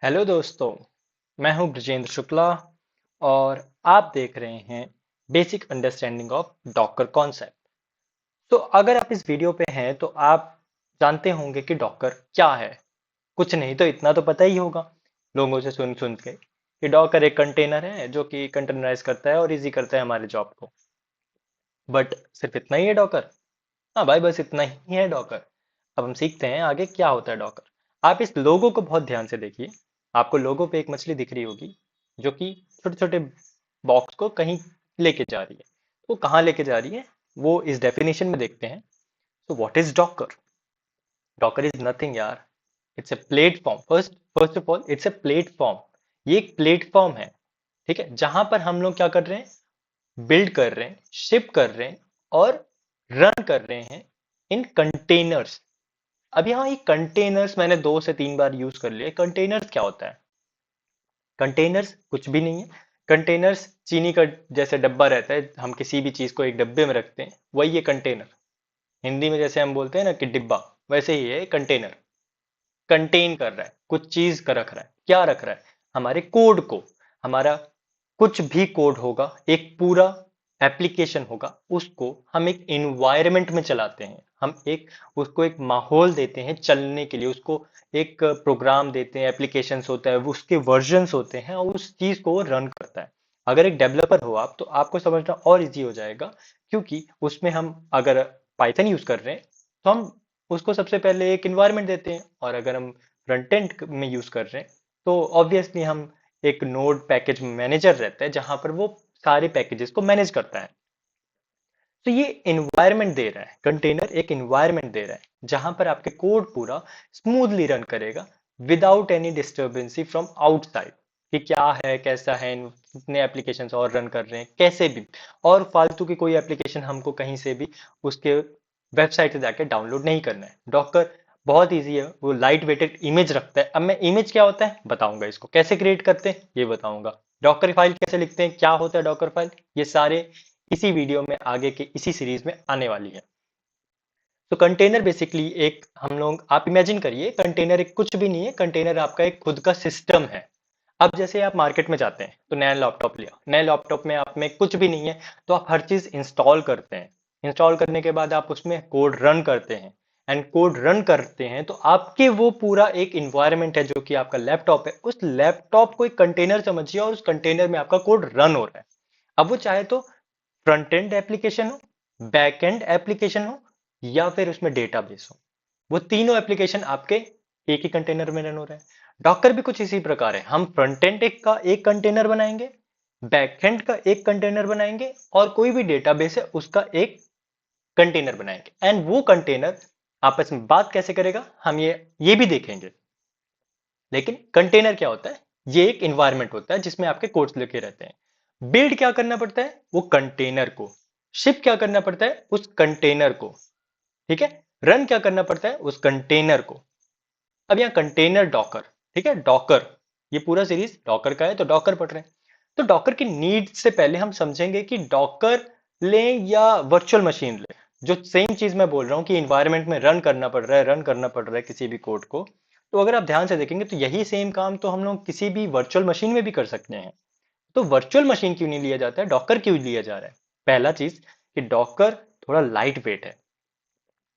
Hello दोस्तों। मैं हूं ब्रजेंद्र शुक्ला और आप देख रहे हैं basic understanding of Docker concept. तो अगर आप इस वीडियो पे हैं तो आप जानते होंगे कि डॉकर क्या है। कुछ नहीं तो इतना तो पता ही होगा लोगों से सुन सुन के कि डॉकर एक कंटेनर है जो कि कंटेनराइज करता है और इजी करता है हमारे जॉब को। बट सिर्फ इतना ही है डॉकर? हाँ भाई, बस इतना ही है डॉकर। अब हम सीखते हैं आगे क्या होता है डॉकर। आप इस लोगो को बहुत ध्यान से देखिए। आपको लोगो पे एक मछली दिख रही होगी जो कि छोटे छोटे बॉक्स को कहीं लेके जा रही है। वो कहाँ लेके जा रही है वो इस डेफिनेशन में देखते हैं। तो what is Docker? Docker is nothing यार। It's a platform. First first of all it's a platform. ये एक प्लेटफॉर्म है, ठीक है, जहां पर हम लोग क्या कर रहे हैं? बिल्ड कर रहे हैं, शिप कर रहे हैं और रन कर रहे हैं इन कंटेनर्स। अब यहाँ ये कंटेनर्स मैंने 2 से 3 बार यूज कर लिया। कंटेनर्स क्या होता है? कंटेनर्स कुछ भी नहीं है। कंटेनर्स चीनी का जैसे डब्बा रहता है, हम किसी भी चीज को एक डब्बे में रखते हैं, वही ये कंटेनर। हिंदी में जैसे हम बोलते हैं ना कि डिब्बा, वैसे ही है कंटेनर। कंटेन कर रहा है, कुछ चीज का रख रहा है। क्या रख रहा है? हमारे कोड को। हमारा कुछ भी कोड होगा, एक पूरा एप्लीकेशन होगा, उसको हम एक एनवायरनमेंट में चलाते हैं। हम एक उसको एक माहौल देते हैं चलने के लिए, उसको एक प्रोग्राम देते हैं, एप्लीकेशंस होता है, वो उसके वर्जन्स होते हैं और उस चीज को वो रन करता है। अगर एक डेवलपर हो आप तो आपको समझना और इजी हो जाएगा, क्योंकि उसमें हम अगर पाइथन यूज कर रहे हैं तो हम उसको सबसे पहले एक इन्वायरमेंट देते हैं, और अगर हम फ्रंट एंड में यूज कर रहे हैं तो ऑब्वियसली हम एक नोड पैकेज मैनेजर रहता है जहां पर वो सारे पैकेजेस को मैनेज करता है। तो ये इन्वायरमेंट दे रहा है, कंटेनर एक इन्वायरमेंट दे रहा है जहां पर आपके कोड पूरा स्मूथली रन करेगा विदाउट एनी डिस्टर्बेंसी फ्रॉम आउटसाइड। कि क्या है, कैसा है, कितने एप्लीकेशंस और रन कर रहे हैं, कैसे भी। और फालतू की कोई एप्लीकेशन हमको कहीं से भी उसके वेबसाइट से जाके डाउनलोड नहीं करना है। डॉकर बहुत इजी है, वो लाइट वेटेड इमेज रखता है। अब मैं इमेज क्या होता है बताऊंगा, इसको कैसे क्रिएट करते हैं ये बताऊंगा, डॉकर फाइल कैसे लिखते हैं, क्या होता है डॉकर फाइल, ये सारे इसी वीडियो में आगे के इसी सीरीज में आने वाली है। तो कंटेनर बेसिकली एक, हम लोग आप इमेजिन करिए कंटेनर एक कुछ भी नहीं है। कंटेनर आपका एक खुद का सिस्टम है। अब जैसे आप मार्केट में जाते हैं तो नया लैपटॉप लिया, नए लैपटॉप में आप में कुछ भी नहीं है तो आप हर चीज इंस्टॉल करते हैं। इंस्टॉल करने के बाद आप उसमें कोड रन करते हैं। एंड कोड रन करते हैं तो आपके वो पूरा एक इन्वायरमेंट है जो कि आपका लैपटॉप है, उस लैपटॉप को एक कंटेनर समझिए और उस कंटेनर में आपका कोड रन हो रहा है। अब वो चाहे तो फ्रंट एंड एप्लीकेशन हो, बैक एंड एप्लीकेशन हो, या फिर उसमें डेटाबेस हो, वो तीनों एप्लीकेशन आपके एक ही कंटेनर में रन हो रहे हैं। डॉकर भी कुछ इसी प्रकार है। हम फ्रंट एंड का एक कंटेनर बनाएंगे, बैक एंड का एक कंटेनर बनाएंगे, और कोई भी डेटाबेस है उसका एक कंटेनर बनाएंगे। एंड वो कंटेनर आपस में बात कैसे करेगा हम ये भी देखेंगे। लेकिन कंटेनर क्या होता है? ये एक इन्वायरमेंट होता है जिसमें आपके कोड्स लिखे रहते हैं। बिल्ड क्या करना पड़ता है? वो कंटेनर को। शिप क्या करना पड़ता है? उस कंटेनर को। ठीक है। रन क्या करना पड़ता है? उस कंटेनर को। अब यहाँ कंटेनर डॉकर, ठीक है, डॉकर, ये पूरा सीरीज डॉकर का है तो डॉकर पढ़ रहे हैं। तो डॉकर की नीड से पहले हम समझेंगे कि डॉकर लें या वर्चुअल मशीन लें। जो सेम चीज मैं बोल रहा हूँ कि इन्वायरमेंट में रन करना पड़ रहा है, रन करना पड़ रहा है किसी भी कोड को, तो अगर आप ध्यान से देखेंगे तो यही सेम काम तो हम लोग किसी भी वर्चुअल मशीन में भी कर सकते हैं। तो वर्चुअल मशीन क्यों नहीं लिया जाता है, डॉकर क्यों लिया जा रहा है? पहला चीज कि डॉकर थोड़ा लाइट वेट है।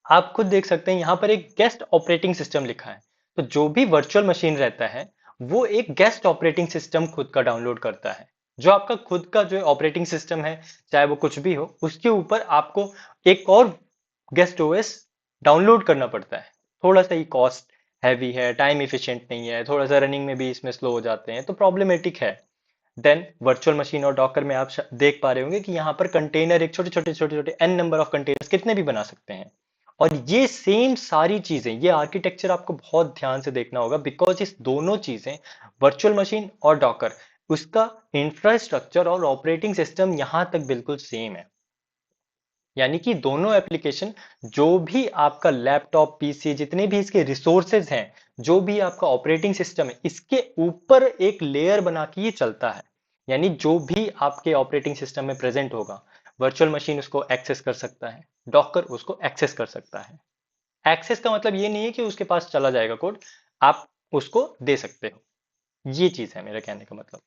आप खुद देख सकते हैं यहाँ पर एक गेस्ट ऑपरेटिंग सिस्टम लिखा है। तो जो भी वर्चुअल मशीन रहता है वो एक गेस्ट ऑपरेटिंग सिस्टम खुद का डाउनलोड करता है। जो आपका खुद का जो ऑपरेटिंग सिस्टम है, चाहे वो कुछ भी हो, उसके ऊपर आपको एक और गेस्ट ओएस डाउनलोड करना पड़ता है। थोड़ा सा ही कॉस्ट हैवी है, टाइम एफिशिएंट नहीं है, थोड़ा सा रनिंग में भी इसमें स्लो हो जाते हैं, तो प्रॉब्लमेटिक है। देन वर्चुअल मशीन और डॉकर में आप देख पा रहे होंगे कि यहाँ पर कंटेनर एक छोटे छोटे छोटे छोटे एन नंबर ऑफ कंटेनर्स कितने भी बना सकते हैं। और ये सेम सारी चीजें, ये आर्किटेक्चर आपको बहुत ध्यान से देखना होगा, बिकॉज इस दोनों चीजें, वर्चुअल मशीन और डॉकर, उसका इंफ्रास्ट्रक्चर और ऑपरेटिंग सिस्टम यहां तक बिल्कुल सेम है। यानी कि दोनों एप्लीकेशन, जो भी आपका लैपटॉप पीसी जितने भी इसके रिसोर्सेज हैं, जो भी आपका ऑपरेटिंग सिस्टम है, इसके ऊपर एक लेयर बना के ये चलता है। यानी जो भी आपके ऑपरेटिंग सिस्टम में प्रेजेंट होगा, वर्चुअल मशीन उसको एक्सेस कर सकता है, डॉकर उसको एक्सेस कर सकता है। एक्सेस का मतलब ये नहीं है कि उसके पास चला जाएगा कोड, आप उसको दे सकते हो। ये चीज है मेरा कहने का मतलब।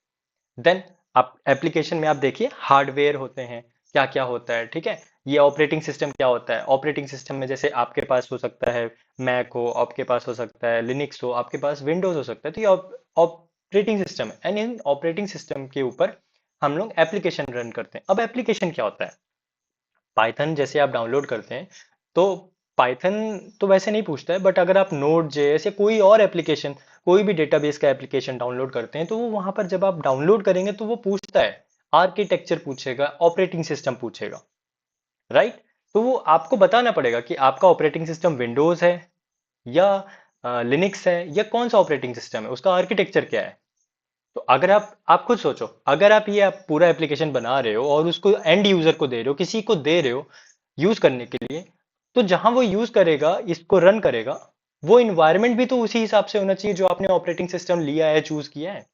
देन आप एप्लीकेशन में आप देखिए हार्डवेयर होते हैं, क्या क्या होता है, ठीक है। ये ऑपरेटिंग सिस्टम क्या होता है, ऑपरेटिंग सिस्टम में जैसे आपके पास हो सकता है मैक हो, आपके पास हो सकता है लिनक्स हो, आपके पास विंडोज हो सकता है। तो ये ऑपरेटिंग सिस्टम है, एंड इन ऑपरेटिंग सिस्टम के ऊपर हम लोग एप्लीकेशन रन करते हैं। अब एप्लीकेशन क्या होता है, पाइथन जैसे आप डाउनलोड करते हैं तो पाइथन तो वैसे नहीं पूछता है, बट अगर आप नोड जेएस या कोई और एप्लीकेशन, कोई भी डेटाबेस का एप्लीकेशन डाउनलोड करते हैं तो वो वहां पर जब आप डाउनलोड करेंगे तो वो पूछता है, आर्किटेक्चर पूछेगा, ऑपरेटिंग सिस्टम पूछेगा, राइट। तो वो आपको बताना पड़ेगा कि आपका ऑपरेटिंग सिस्टम विंडोज है या लिनक्स है या कौन सा ऑपरेटिंग सिस्टम है, उसका आर्किटेक्चर क्या है। तो अगर आप खुद सोचो, अगर आप पूरा एप्लीकेशन बना रहे हो और उसको एंड यूजर को दे रहे हो, किसी को दे रहे हो यूज करने के लिए, तो जहां वो यूज करेगा, इसको रन करेगा, वो इन्वायरमेंट भी तो उसी हिसाब से होना चाहिए जो आपने ऑपरेटिंग सिस्टम लिया है, चूज किया है।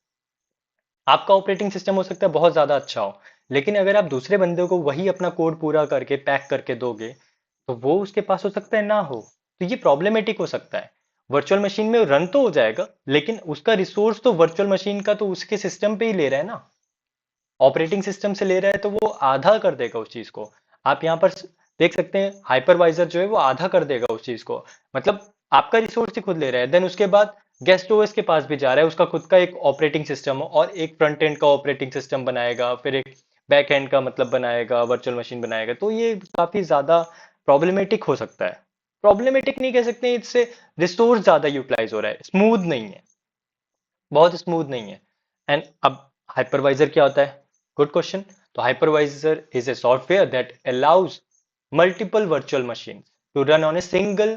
आपका ऑपरेटिंग सिस्टम हो सकता है बहुत ज्यादा अच्छा हो, लेकिन अगर आप दूसरे बंदे को वही अपना कोड पूरा करके पैक करके दोगे तो वो उसके पास हो सकता है ना हो। तो ये प्रॉब्लमेटिक हो सकता है। वर्चुअल मशीन में रन तो हो जाएगा, लेकिन उसका रिसोर्स तो वर्चुअल मशीन का तो उसके सिस्टम पे ही ले रहा है ना, ऑपरेटिंग सिस्टम से ले रहा है, तो वो आधा कर देगा उस चीज को। आप यहाँ पर देख सकते हैं हाइपरवाइजर जो है वो आधा कर देगा उस चीज को, मतलब आपका रिसोर्स ही खुद ले रहा है। देन उसके बाद गेस्ट ओएस के पास भी जा रहा है, उसका खुद का एक ऑपरेटिंग सिस्टम और एक फ्रंट एंड का ऑपरेटिंग सिस्टम बनाएगा, फिर एक बैक एंड का मतलब बनाएगा, वर्चुअल मशीन बनाएगा। तो ये काफी ज्यादा प्रॉब्लमेटिक हो सकता है। प्रॉब्लमेटिक नहीं कह सकते, इससे रिसोर्स ज्यादा यूटिलाइज हो रहा है, स्मूथ नहीं है, बहुत स्मूथ नहीं है। एंड अब हाइपरवाइजर क्या होता है, गुड क्वेश्चन। तो hypervisor is a software that allows multiple virtual machine to run on a single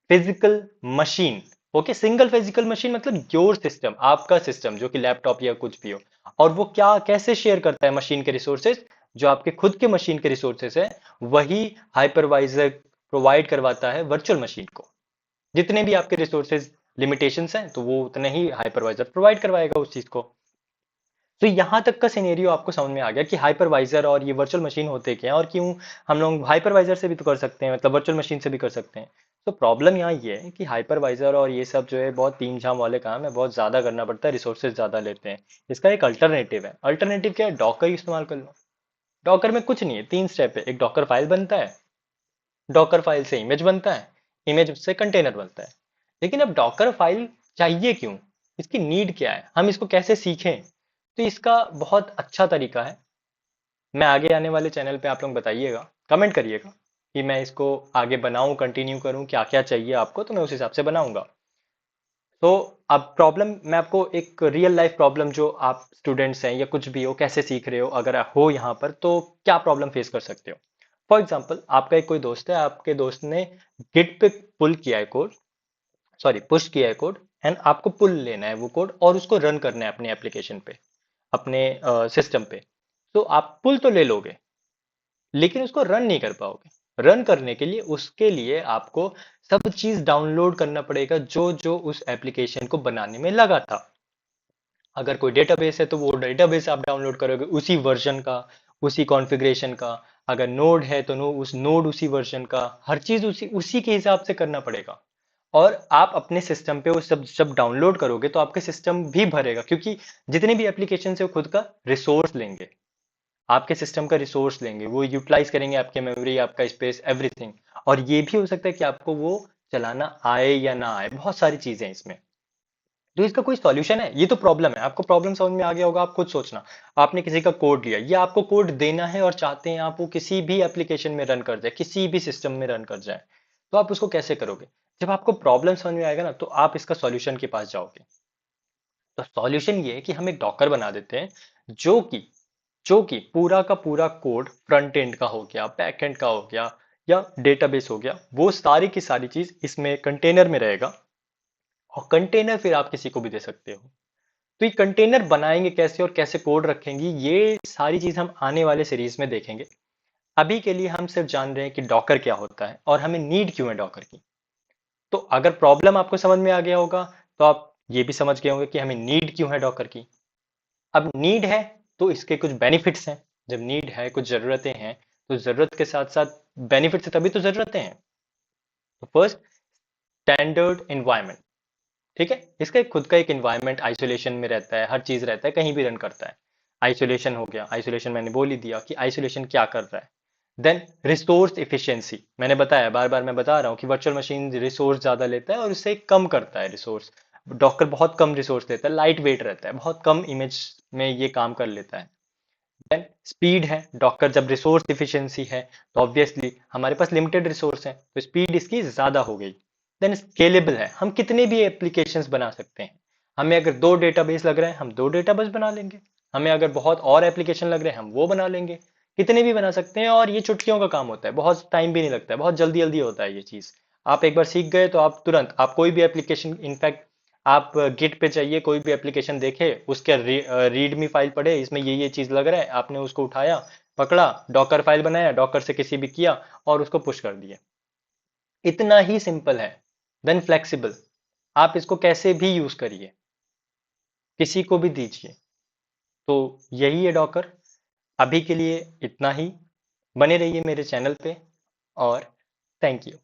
physical machine. Okay, single physical machine मतलब योर सिस्टम, आपका सिस्टम जो कि लैपटॉप या कुछ भी हो। और वो क्या कैसे शेयर करता है मशीन के रिसोर्सेज, जो आपके खुद के मशीन के रिसोर्सेज है, वही हाइपरवाइजर प्रोवाइड करवाता है वर्चुअल मशीन को। जितने भी आपके रिसोर्सेज लिमिटेशंस हैं तो वो उतने ही हाइपरवाइजर प्रोवाइड करवाएगा उस चीज को। तो यहां तक का सिनेरियो आपको समझ में आ गया कि हाइपरवाइजर और ये वर्चुअल मशीन होते क्या हैं, और क्यों हम लोग हाइपरवाइजर से भी तो कर सकते हैं, मतलब वर्चुअल मशीन से भी कर सकते हैं। तो प्रॉब्लम यहाँ ये है कि हाइपरवाइजर और ये सब जो है बहुत तीन झाम वाले काम है, बहुत ज्यादा करना पड़ता है, रिसोर्सेज ज्यादा लेते हैं। इसका एक अल्टरनेटिव है, अल्टरनेटिव क्या है, डॉकर इस्तेमाल कर लो। डॉकर में कुछ नहीं है, तीन स्टेप है, एक डॉकर फाइल बनता है, डॉकर फाइल से इमेज बनता है, इमेज से कंटेनर बनता है। लेकिन अब डॉकर फाइल चाहिए क्यों, इसकी नीड क्या है, हम इसको कैसे सीखें। तो इसका बहुत अच्छा तरीका है, मैं आगे आने वाले चैनल पे आप लोग बताइएगा, कमेंट करिएगा कि मैं इसको आगे बनाऊं, कंटिन्यू करूं, क्या क्या चाहिए आपको, तो मैं उस हिसाब से बनाऊंगा। तो अब प्रॉब्लम मैं आपको एक रियल लाइफ प्रॉब्लम, जो आप स्टूडेंट्स हैं या कुछ भी हो, कैसे सीख रहे हो, अगर आप हो यहाँ पर तो क्या प्रॉब्लम फेस कर सकते हो। फॉर एग्जाम्पल आपका एक कोई दोस्त है, आपके दोस्त ने गिट पे पुल किया है कोड, सॉरी पुश किया है कोड, एंड आपको पुल लेना है वो कोड और उसको रन करना है अपने एप्लीकेशन पे, अपने सिस्टम पे। तो आप पुल तो ले लोगे, लेकिन उसको रन नहीं कर पाओगे। रन करने के लिए उसके लिए आपको सब चीज डाउनलोड करना पड़ेगा जो जो उस एप्लीकेशन को बनाने में लगा था। अगर कोई डेटाबेस है तो वो डेटाबेस आप डाउनलोड करोगे उसी वर्जन का, उसी कॉन्फ़िगरेशन का। अगर नोड है तो उस नोड उसी वर्जन का, हर चीज उसी उसी के हिसाब से करना पड़ेगा। और आप अपने सिस्टम पे वो सब जब डाउनलोड करोगे तो आपके सिस्टम भी भरेगा, क्योंकि जितने भी एप्लीकेशन है वो खुद का रिसोर्स लेंगे, आपके सिस्टम का रिसोर्स लेंगे, वो यूटिलाइज करेंगे आपके मेमोरी, आपका स्पेस, एवरीथिंग। और ये भी हो सकता है कि आपको वो चलाना आए या ना आए, बहुत सारी चीजें हैं इसमें। तो इसका कोई सॉल्यूशन है, ये तो प्रॉब्लम है, आपको प्रॉब्लम समझ में आ गया होगा। आप खुद सोचना, आपने किसी का कोड लिया या आपको कोड देना है और चाहते हैं आप वो किसी भी एप्लीकेशन में रन कर जाए, किसी भी सिस्टम में रन कर जाए, तो आप उसको कैसे करोगे। जब आपको प्रॉब्लम समझ में आएगा ना तो आप इसका सॉल्यूशन के पास जाओगे। तो सॉल्यूशन ये है कि हम एक डॉकर बना देते हैं जो कि पूरा का पूरा कोड, फ्रंट एंड का हो गया, बैक एंड का हो गया, या डेटाबेस हो गया, वो सारी की सारी चीज इसमें कंटेनर में रहेगा। और कंटेनर फिर आप किसी को भी दे सकते हो। तो ये कंटेनर बनाएंगे कैसे और कैसे कोड रखेंगे, ये सारी चीज हम आने वाले सीरीज में देखेंगे। अभी के लिए हम सिर्फ जान रहे हैं कि डॉकर क्या होता है और हमें नीड क्यों है डॉकर की। तो अगर प्रॉब्लम आपको समझ में आ गया होगा तो आप ये भी समझ गए होंगे कि हमें नीड क्यों है डॉकर की। अब नीड है तो इसके कुछ बेनिफिट्स हैं। जब नीड है, कुछ जरूरतें हैं, तो जरूरत के साथ साथ बेनिफिट्स, तभी तो जरूरतें हैं। तो फर्स्ट, स्टैंडर्ड एनवायरनमेंट। ठीक है, इसका एक खुद का एक इन्वायरमेंट आइसोलेशन में रहता है, हर चीज रहता है, कहीं भी रन करता है। आइसोलेशन हो गया, आइसोलेशन मैंने बोल ही दिया कि आइसोलेशन क्या कर रहा है। देन रिसोर्स इफिशिएंसी, मैंने बताया, बार बार मैं बता रहा हूँ कि वर्चुअल मशीन रिसोर्स ज्यादा लेता है और उससे कम करता है रिसोर्स। डॉकर बहुत कम रिसोर्स लेता है, लाइट वेट रहता है, बहुत कम इमेज में ये काम कर लेता है। देन स्पीड है, डॉकर जब रिसोर्स इफिशिएंसी है तो ऑब्वियसली हमारे पास लिमिटेड रिसोर्स है तो स्पीड इसकी ज्यादा हो गई। देन स्केलेबल है, हम कितने भी एप्लीकेशंस बना सकते हैं। हमें अगर दो डेटाबेस लग रहे हैं हम दो डेटाबेस बना लेंगे, हमें अगर बहुत और एप्लीकेशन लग रहे हैं हम वो बना लेंगे, कितने भी बना सकते हैं। और ये चुटकियों का काम होता है, बहुत टाइम भी नहीं लगता है, बहुत जल्दी जल्दी होता है ये चीज। आप एक बार सीख गए तो आप तुरंत, आप कोई भी एप्लीकेशन, इनफैक्ट आप गिट पे चाहिए कोई भी एप्लीकेशन देखे, उसके रीडमी फाइल पढ़े, इसमें ये चीज लग रहा है, आपने उसको उठाया, पकड़ा, डॉकर फाइल बनाया, डॉकर से किसी भी किया और उसको पुश कर दिया। इतना ही सिंपल है। देन फ्लेक्सिबल, आप इसको कैसे भी यूज करिए, किसी को भी दीजिए। तो यही है डॉकर। अभी के लिए इतना ही। बने रहिए मेरे चैनल पे और थैंक यू।